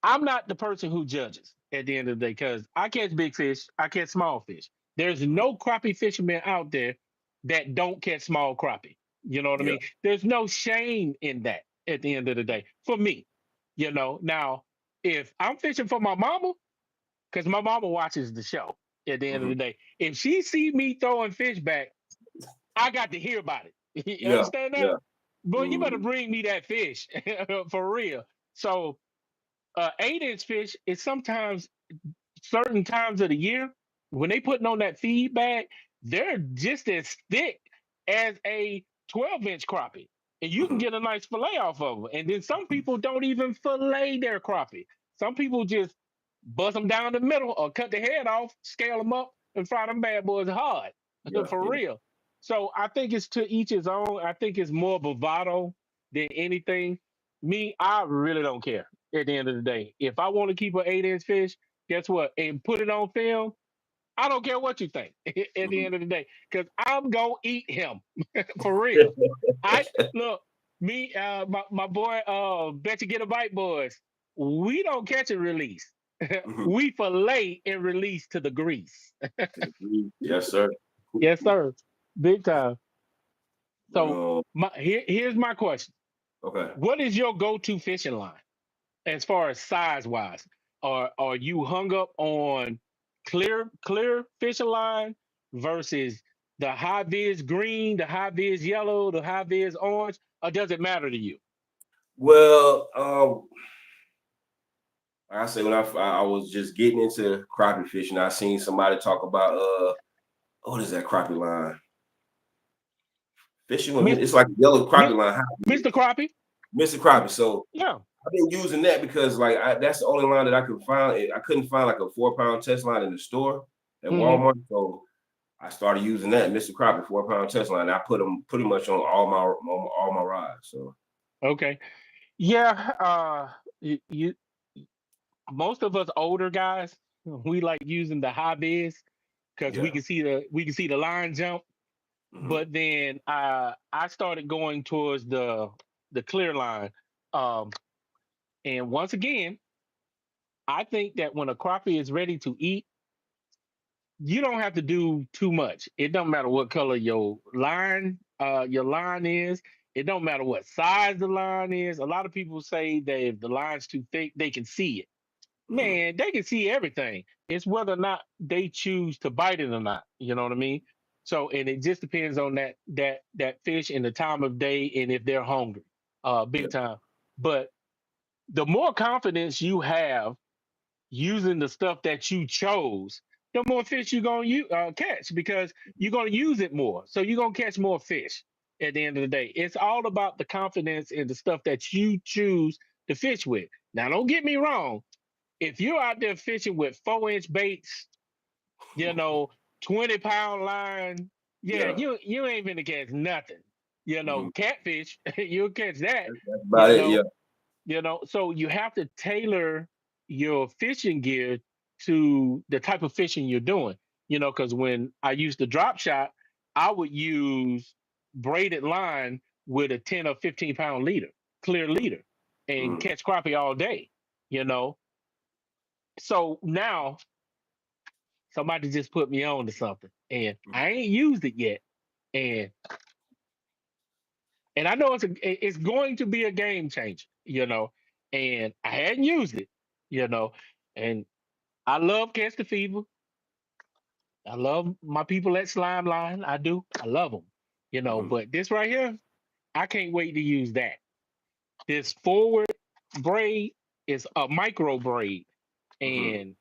I'm not the person who judges at the end of the day because I catch big fish, I catch small fish. There's mhm. no crappie fishermen out there that don't catch small crappie. You know what I Yeah. mean? There's no shame in that at the end of the day for me. Now, if I'm fishing for my mama, because my mama watches the show at the end of Hmm. the day. If she see me throwing fish back, I got to hear about it. You Yeah, understand that? yeah. Boy, you better Hmm. bring me that fish for real. So 8-inch fish is sometimes certain times of the year when they putting on that feedback, they're just as thick as a 12-inch crappie. And you can Hmm. get a nice fillet off of them. And then some people don't even fillet their crappie. Some people just bust them down the middle or cut the head off, scale them up, and fry them bad boys hard. Yeah, For yeah. real. So I think it's to each his own. I think it's more bravado than anything. Me, I really don't care at the end of the day. If I want to keep an 8-inch fish, guess what? And put it on film. I don't care what you think at the Mhm. end of the day, because I'm gonna eat him for real. I look me, my boy, bet you get a bite, boys. We don't catch and release. Mhm. We fillet and release to the grease. Yes, sir. Yes, sir. Big time. But So here's my question: okay. what is your go-to fishing line? As far as size wise, are you hung up on clear fishing line versus the high vis green, the high vis yellow, the high vis orange, or does it matter to you? Well, like I say when I was just getting into crappie fishing, I seen somebody talk about what is that crappie line? Fishing with Miss, it's like a yellow Miss, crappie line. How Mr. Crappie? Mr. Crappie. So Yeah. I've been using that because like that's the only line that I could find. I couldn't find like a 4 pound test line in the store at Hmm. Walmart. So I started using that Mr. Crappie 4 pound test line. I put them pretty much on all my rides. So Okay. Yeah. You most of us older guys, we like using the high vis because yeah. we can see the line jump. Hmm. But then I started going towards the clear line. Um, and once again, I think that when a crappie is ready to eat, you don't have to do too much. It don't matter what color your line is. It don't matter what size the line is. A lot of people say that if the line's too thick, they can see it. Hmm. Man, they can see everything. It's whether or not they choose to bite it or not. You know what I mean? So, and it just depends on that fish and the time of day and if they're hungry, Yeah. big time. But the more confidence you have using the stuff that you chose, the more fish you're gonna catch because you're gonna use it more. So you're gonna catch more fish at the end of the day. It's all about the confidence in the stuff that you choose to fish with. Now, don't get me wrong, if you're out there fishing with 4-inch baits, you know, 20-pound line, yeah, Yeah. you ain't gonna catch nothing. Hmm. Catfish, you'll catch that, That's you about it. Yeah. know, so you have to tailor your fishing gear to the type of fishing you're doing. Because when I used the drop shot, I would use braided line with a 10 or 15-pound leader, clear leader, and Hmm. catch crappie all day, you know. So now somebody just put me on to something and I ain't used it yet. And I know it's going to be a game changer. And I hadn't used it, you know, and I love Catch the Fever. I love my people at Slime Line. I do. I love them. Hmm. But this right here, I can't wait to use that. This forward braid is a micro braid, Hmm. and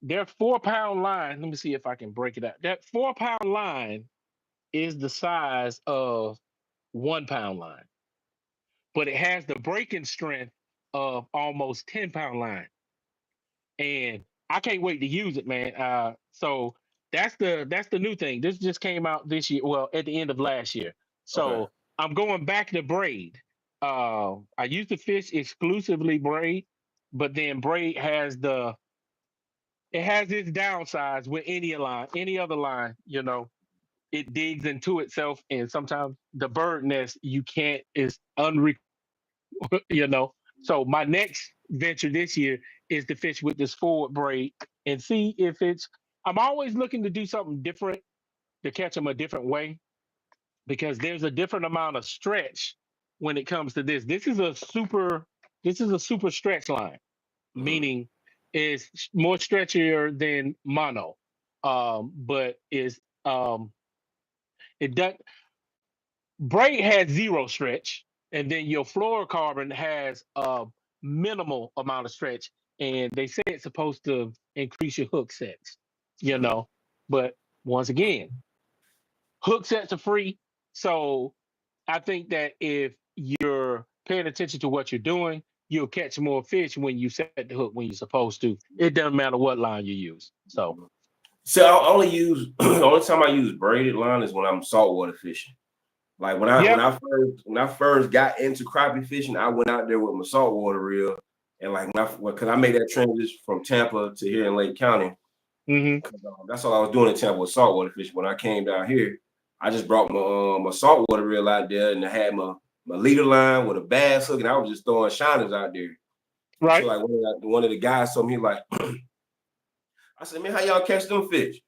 their 4-pound line. Let me see if I can break it out. That 4-pound line is the size of 1-pound line, but it has the breaking strength of almost 10-pound line. And I can't wait to use it, man. So that's the new thing. This just came out this year. Well, at the end of last year. Okay. So I'm going back to braid. I used to fish exclusively braid, but then braid has its downsides with any other line. It digs into itself, and sometimes the bird nest you can't is unre you know. So my next venture this year is to fish with this forward braid and see if it's. I'm always looking to do something different to catch them a different way because there's a different amount of stretch when it comes to this. This is a super stretch line, Hmm. meaning is more stretchier than mono, but is it does braid has zero stretch, and then your fluorocarbon has a minimal amount of stretch, and they say it's supposed to increase your hook sets, you Mhm. know. But once again, hook sets are free, so I think that if you're paying attention to what you're doing, you'll catch more fish when you set the hook when you're supposed to. It doesn't matter what line you use. So So I only use the only time I use braided line is when I'm saltwater fishing. Like yeah. when I first got into crappie fishing, I went out there with my saltwater reel, and like because I made that transition from Tampa to here in Lake County. Hmm. That's all I was doing in Tampa was saltwater fishing. When I came down here, I just brought my saltwater reel out there, and I had my leader line with a bass hook, and I was just throwing shiners out there until Right. like one of the guys told me like, I said, man, how y'all catch them fish?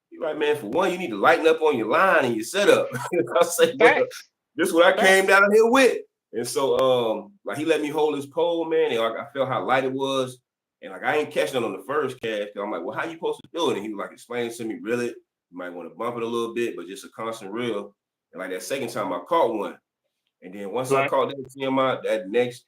He like, man, for one, you need to lighten up on your line and your setup. I say, well, Facts. this is what I came Facts. down here with. And so like he let me hold his pole, man, and like I felt how light it was. And like I ain't catching it on the first cast. I'm like, well, how you supposed to do it? And he was like explaining to me, reel it. You might want to bump it a little bit, but just a constant reel. And like that second time I caught one. And then once I Right. caught that CMI,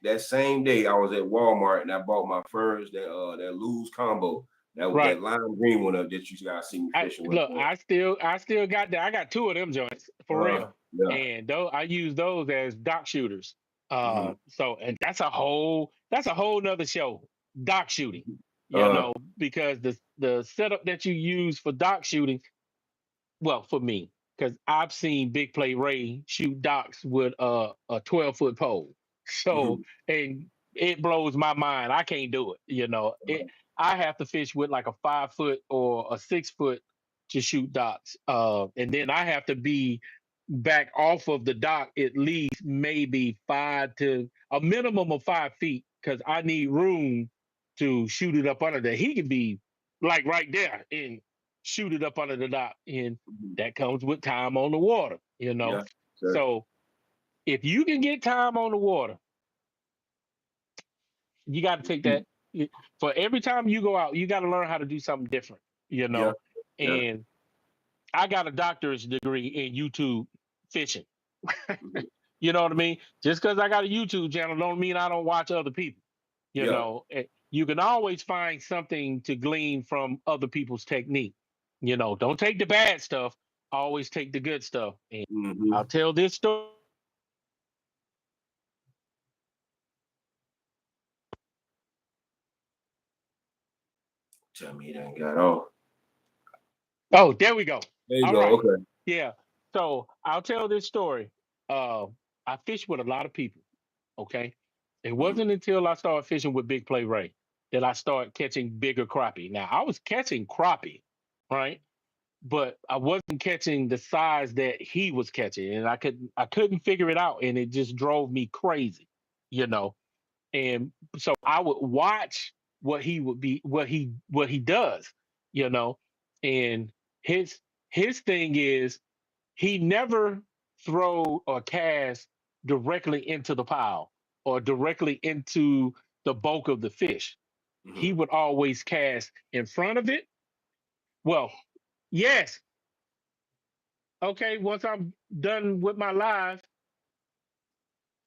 that same day I was at Walmart and I bought my first that lose combo. Right. That lime green one up that you guys see me I fishing with. look. I still got that. I got two of them joints for real, Yeah. and those I use those as dock shooters. Mm-hmm. So and that's a whole nother show. Dock shooting, Uh, because the setup that you use for dock shooting, well, for me, because I've seen Big Play Ray shoot docks with a 12-foot pole. So mhm. and it blows my mind. I can't do it. I have to fish with like a 5 foot or a 6 foot to shoot docks. And then I have to be back off of the dock at least maybe five to a minimum of 5 feet because I need room to shoot it up under there. He can be like right there and shoot it up under the dock. And Mhm. that comes with time on the water. Yeah, sure. So if you can get time on the water, you got to take that. For every time you go out, you got to learn how to do something different, you Yeah, know. yeah. And I got a doctor's degree in YouTube fishing. Mhm. You know what I mean? Just because I got a YouTube channel don't mean I don't watch other people. Yeah. You can always find something to glean from other people's technique. Don't take the bad stuff. Always take the good stuff. And I'll Mm-hmm. tell this story. Tell me it ain't got off. Oh, there we go. There you All go. right. Okay. Yeah. So I'll tell this story. Uh, I fished with a lot of people. Okay. It Mm-hmm. wasn't until I started fishing with Big Play Ray that I started catching bigger crappie. Now I was catching crappie, right? But I wasn't catching the size that he was catching, and I couldn't figure it out, and it just drove me crazy, you know. And so I would watch what he does, you know, and his his thing is he never throw or cast directly into the pile or directly into the bulk of the fish. He Mm-hmm. would always cast in front of it. Well, yes, okay, once I'm done with my live,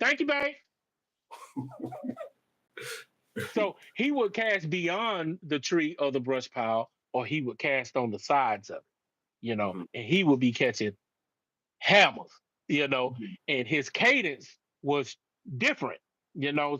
thank you, babe. So he would cast beyond the tree or the brush pile, or he would cast on the sides of it, Mm-hmm. and he would be catching hammers, you know, Mm-hmm. and his cadence was different,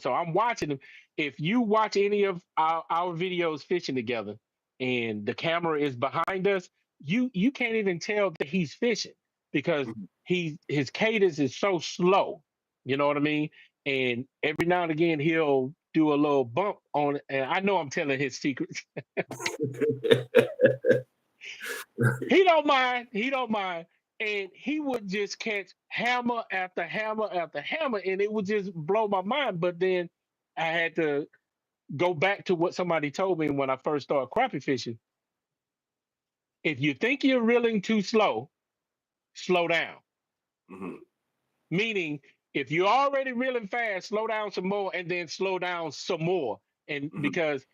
So I'm watching him. If you watch any of our videos fishing together and the camera is behind us, you can't even tell that he's fishing because Mm-hmm. his cadence is so slow. You know what I mean? And every now and again he'll do a little bump on it. And I know I'm telling his secrets. He don't mind. He don't mind. And he would just catch hammer after hammer after hammer, and it would just blow my mind. But then I had to go back to what somebody told me when I first started crappie fishing. If you think you're reeling too slow, slow down. Mm-hmm. Meaning, if you're already reeling fast, slow down some more and then slow down some more. And Mm-hmm. because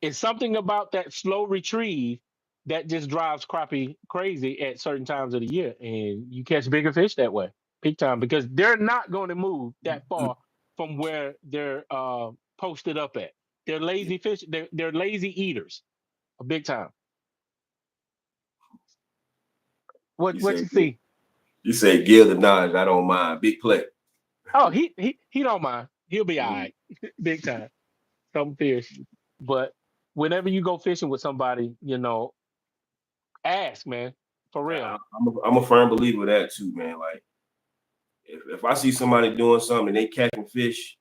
It's something about that slow retrieve that just drives crappie crazy at certain times of the year, and you catch bigger fish that way, peak time, because they're not going to move that far from where they're posted up at. They're lazy fish. They're lazy eaters, a big time. You What say you see? you say give the knowledge. I don't mind. Big play. Oh, he don't mind. He'll be all Mhm. right, big time. Some fish, but whenever you go fishing with somebody, ask, man, for real. I'm a firm believer of that too, man. Like if I see somebody doing something and they catching fish,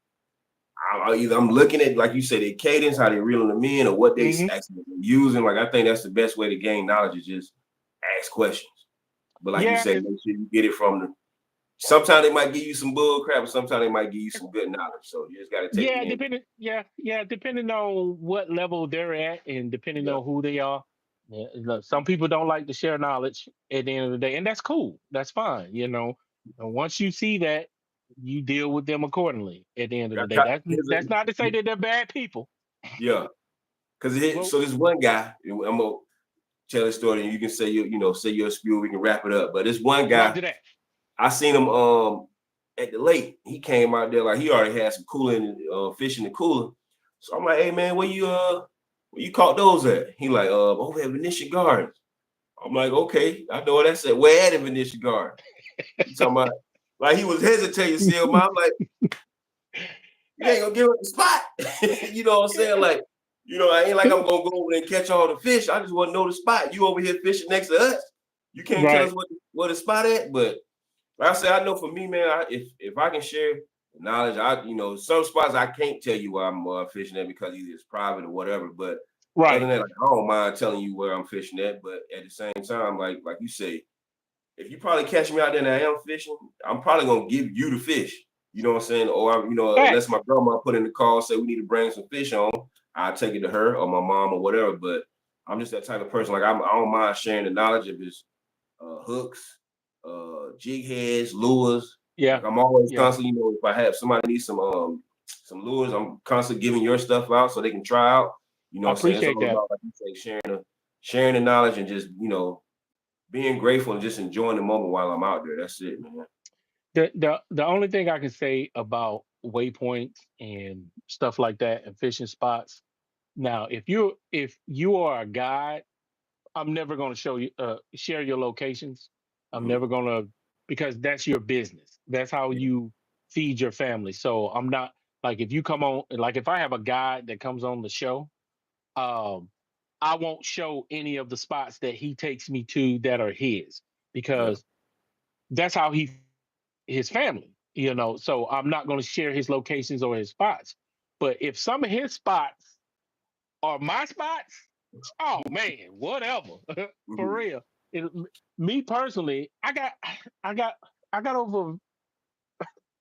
I'm looking at, like you said, their cadence, how they reeling them in, or what they Hmm. actually using. Like I think that's the best way to gain knowledge is just ask questions. But like you Yeah, said, make sure you get it from them. Sometimes they might give you some bull crap, and sometimes they might give you some good knowledge. So you just got to take it yeah, in. depending on what level they're at and depending Yeah, on who they are. Yeah, look, some people don't like to share knowledge at the end of the day, and that's cool. That's fine. And once you see that, you deal with them accordingly. At the end of the day, that's not to say that they're bad people. yeah. Because Well, so this one guy, I'm gonna tell a story, and you can say say your spew. We can wrap it up. But this one guy, Roger that. I seen him at the lake. He came out there like he already had some cooler and fish in the cooler. So I'm like, hey man, where you caught those at? He like over at Venetian Gardens. I'm like, okay, I know what that's at. Where at in Venetian Garden? You talking about like he was hesitating still, man. I'm like, you ain't gonna give up the spot. You know what I'm saying? Like, I ain't like I'm gonna go over there and catch all the fish. I just want to know the spot. You over here fishing next to us. You can't tell us Right, what the spot at, but like I said, I know for me, man, if I can share knowledge, some spots I can't tell you where I'm fishing at because either it's private or whatever. But other right, than that, like, I don't mind telling you where I'm fishing at. But at the same time, like you say, if you probably catch me out there and I am fishing, I'm probably gonna give you the fish. You know what I'm saying? Or unless facts. my grandma put in the call, say we need to bring some fish on, I'll take it to her or my mom or whatever. But I'm just that type of person. Like I don't mind sharing the knowledge if it's hooks, jig heads, lures. Yeah, Like I'm always yeah. constantly, if I have somebody needs some lures, I'm constantly giving your stuff out so they can try out. You know I what I'm saying? It's appreciate all that. about, like you say, sharing the knowledge and just, being grateful and just enjoying the moment while I'm out there. That's it, man. The only thing I can say about waypoints and stuff like that and fishing spots. Now, if you are a guide, I'm never going to show you share your locations. I'm Mhm. never going to, because that's your business. That's how Yeah, you feed your family. So I'm not, like, if you come on, like, if I have a guide that comes on the show, um I won't show any of the spots that he takes me to that are his, yeah. because that's how he his family. So I'm not going to share his locations or his spots. But if some of his spots are my spots, oh man, whatever. For Mhm. real. It, Me personally, I got I got over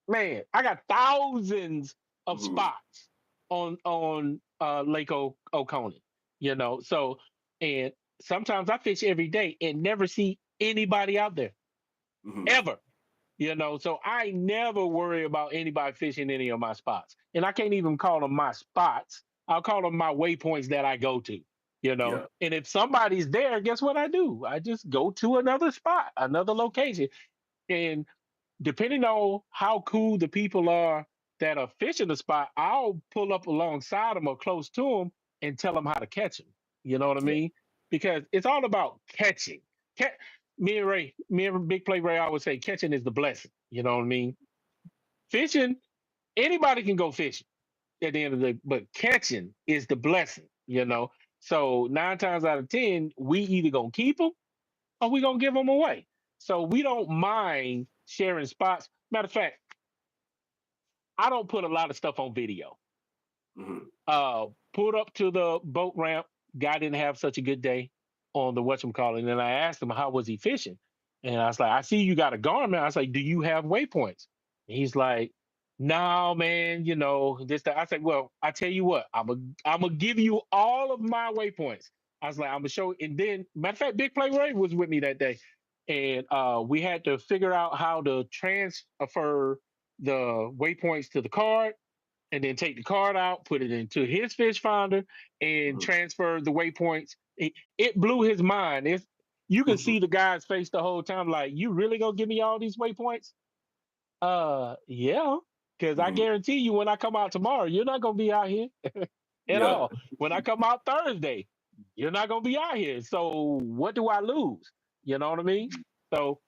man, I got thousands of Mhm. spots on Lake Oconee. So, and sometimes I fish every day and never see anybody out there Mhm. ever. So I never worry about anybody fishing any of my spots. And I can't even call them my spots. I'll call them my waypoints that I go to. Yeah. And if somebody's there, guess what I do? I just go to another spot, another location. And depending on how cool the people are that are fishing the spot, I'll pull up alongside them or close to them and tell them how to catch them. You know what I Yeah. mean? Because it's all about catching. Ca- me and Big Play Ray always say catching is the blessing. You know what I mean? Fishing, anybody can go fishing at the end of the day, but catching is the blessing. So 9 times out of 10, we either gonna keep them or we gonna give them away. So we don't mind sharing spots. Matter of fact, I don't put a lot of stuff on video. Mhm. Pulled up to the boat ramp. Guy didn't have such a good day on the whatchamacallit. And I asked him how was he fishing, and I was like, I see you got a garment. I was like, do you have waypoints? And he's like, no, man. This. That. I said, well, I tell you what, I'm gonna give you all of my waypoints. I was like, I'm gonna show. And then, matter of fact, Big Play Ray was with me that day, and we had to figure out how to transfer the waypoints to the card and then take the card out, put it into his fish finder, and transfer the waypoints. It blew his mind. You can see the guy's face the whole time, like, you really gonna give me all these waypoints? Yeah, because I guarantee you, when I come out tomorrow, you're not gonna be out here at Yeah. all. When I come out Thursday, you're not gonna be out here. So what do I lose? You know what I mean? So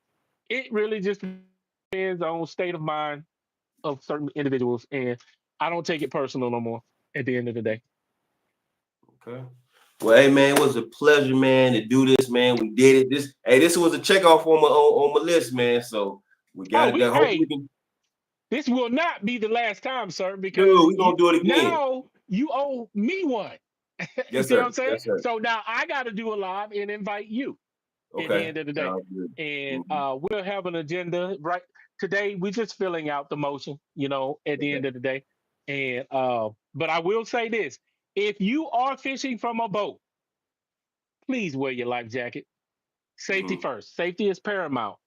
it really just depends on state of mind of certain individuals, and I don't take it personal no more. At the end of the day, Okay. Well, hey man, it was a pleasure, man, to do this, man. We did it. This was a checkoff on my list, man. So we got it done. Hopefully we can this will not be the last time, sir, do. because We're gonna do it again. now you owe me one. You Yes, see what sir. I'm saying? Yes, sir. So now I got to do a live and invite you at the Okay. end of the day. Sounds good. And we'll have an agenda. Right today, we're just filling out the motion, at the Okay. end of the day. And but I will say this: if you are fishing from a boat, please wear your life jacket. Safety first. Safety is paramount.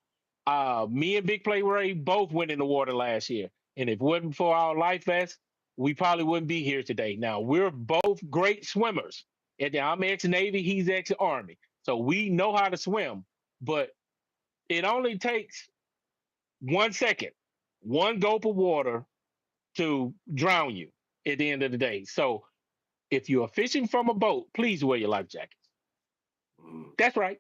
Me and Big Play Ray both went in the water last year, and if it wasn't for our life vests, we probably wouldn't be here today. Now we're both great swimmers, and I'm ex-Navy, he's ex-Army, so we know how to swim. But it only takes 1 second, one gulp of water to drown you at the end of the day. So if you are fishing from a boat, please wear your life jackets. That's right.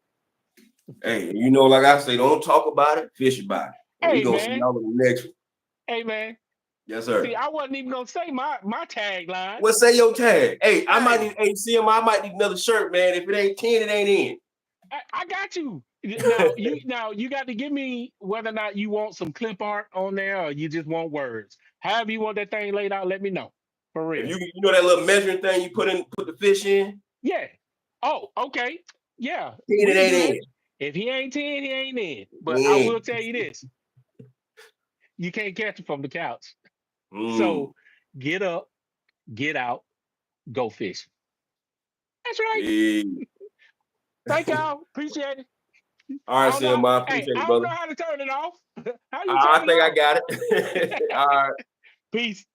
Hey, like I say, don't talk about it, fish about it. And we Hey gonna see man. y'all in the next one. Hey man. Yes, sir. See, I wasn't even gonna say my tagline. Well, say your tag. Hey, I might Hey. need CMI, I might need another shirt, man. If it ain't 10, it ain't in. I got you. Now you got to give me whether or not you want some clip art on there or you just want words. However you want that thing laid out, let me know. For real. If you know that little measuring thing you put the fish in? Yeah. Oh, okay. Yeah. 10, We it can do ain't that. in. If he ain't 10, he ain't in. But I Yeah. will tell you this. You can't catch him from the couch. Mm. So get up, get out, go fish. That's right. Yeah. Thank y'all. Appreciate it. All I right, don't know. CMI, Hey, appreciate I it, don't brother. know how to turn it off. How you I turn it think I off? got it. All right. Peace.